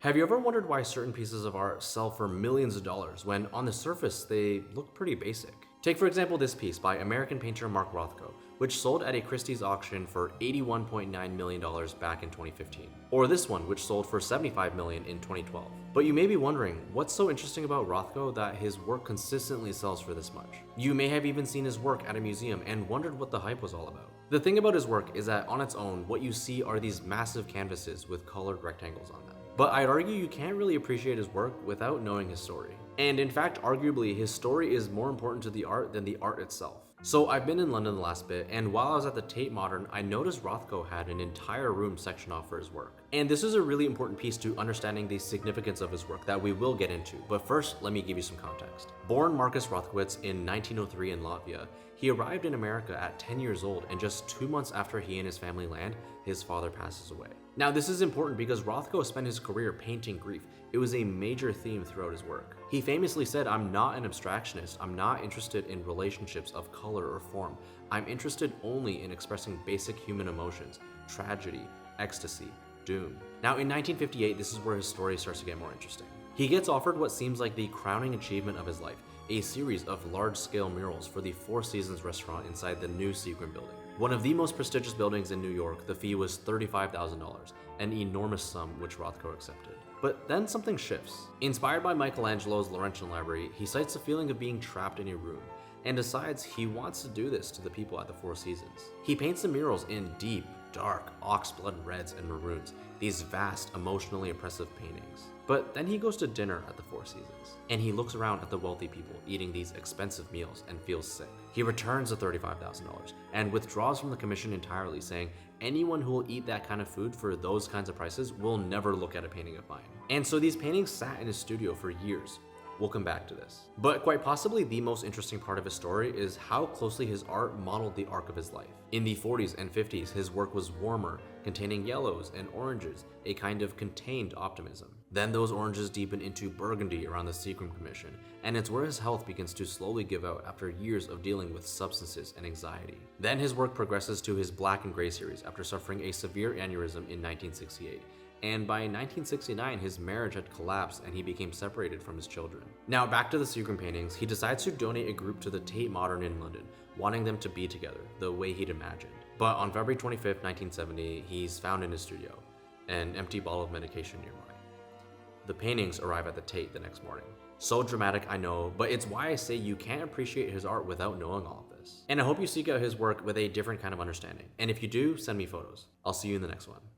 Have you ever wondered why certain pieces of art sell for millions of dollars when on the surface they look pretty basic? Take for example this piece by American painter Mark Rothko, which sold at a Christie's auction for $81.9 million back in 2015. Or this one, which sold for $75 million in 2012. But you may be wondering, what's so interesting about Rothko that his work consistently sells for this much? You may have even seen his work at a museum and wondered what the hype was all about. The thing about his work is that on its own, what you see are these massive canvases with colored rectangles on them. But I'd argue you can't really appreciate his work without knowing his story. And in fact, arguably, his story is more important to the art than the art itself. So I've been in London the last bit, and while I was at the Tate Modern, I noticed Rothko had an entire room sectioned off for his work. And this is a really important piece to understanding the significance of his work that we will get into, but first, let me give you some context. Born Marcus Rothkowitz in 1903 in Latvia, he arrived in America at 10 years old, and just 2 months after he and his family land, his father passes away. Now this is important because Rothko spent his career painting grief. It was a major theme throughout his work. He famously said, "I'm not an abstractionist, I'm not interested in relationships of color or form. I'm interested only in expressing basic human emotions, tragedy, ecstasy, doom." Now in 1958, this is where his story starts to get more interesting. He gets offered what seems like the crowning achievement of his life, a series of large-scale murals for the Four Seasons restaurant inside the new Seagram building. One of the most prestigious buildings in New York, the fee was $35,000, an enormous sum which Rothko accepted. But then something shifts. Inspired by Michelangelo's Laurentian Library, he cites a feeling of being trapped in a room, and decides he wants to do this to the people at the Four Seasons. He paints the murals in deep, dark, oxblood reds and maroons, these vast, emotionally impressive paintings. But then he goes to dinner at the Four Seasons, and he looks around at the wealthy people eating these expensive meals and feels sick. He returns the $35,000 and withdraws from the commission entirely, saying, "Anyone who will eat that kind of food for those kinds of prices will never look at a painting of mine." And so these paintings sat in his studio for years. We'll come back to this. But quite possibly the most interesting part of his story is how closely his art modeled the arc of his life. In the 40s and 50s, his work was warmer, containing yellows and oranges, a kind of contained optimism. Then those oranges deepen into burgundy around the Seagram Commission, and it's where his health begins to slowly give out after years of dealing with substances and anxiety. Then his work progresses to his black and gray series after suffering a severe aneurysm in 1968. And by 1969, his marriage had collapsed and he became separated from his children. Now back to the Seagram paintings, he decides to donate a group to the Tate Modern in London, wanting them to be together, the way he'd imagined. But on February 25th, 1970, he's found in his studio, an empty bottle of medication nearby. The paintings arrive at the Tate the next morning. So dramatic, I know, but it's why I say you can't appreciate his art without knowing all of this. And I hope you seek out his work with a different kind of understanding. And if you do, send me photos. I'll see you in the next one.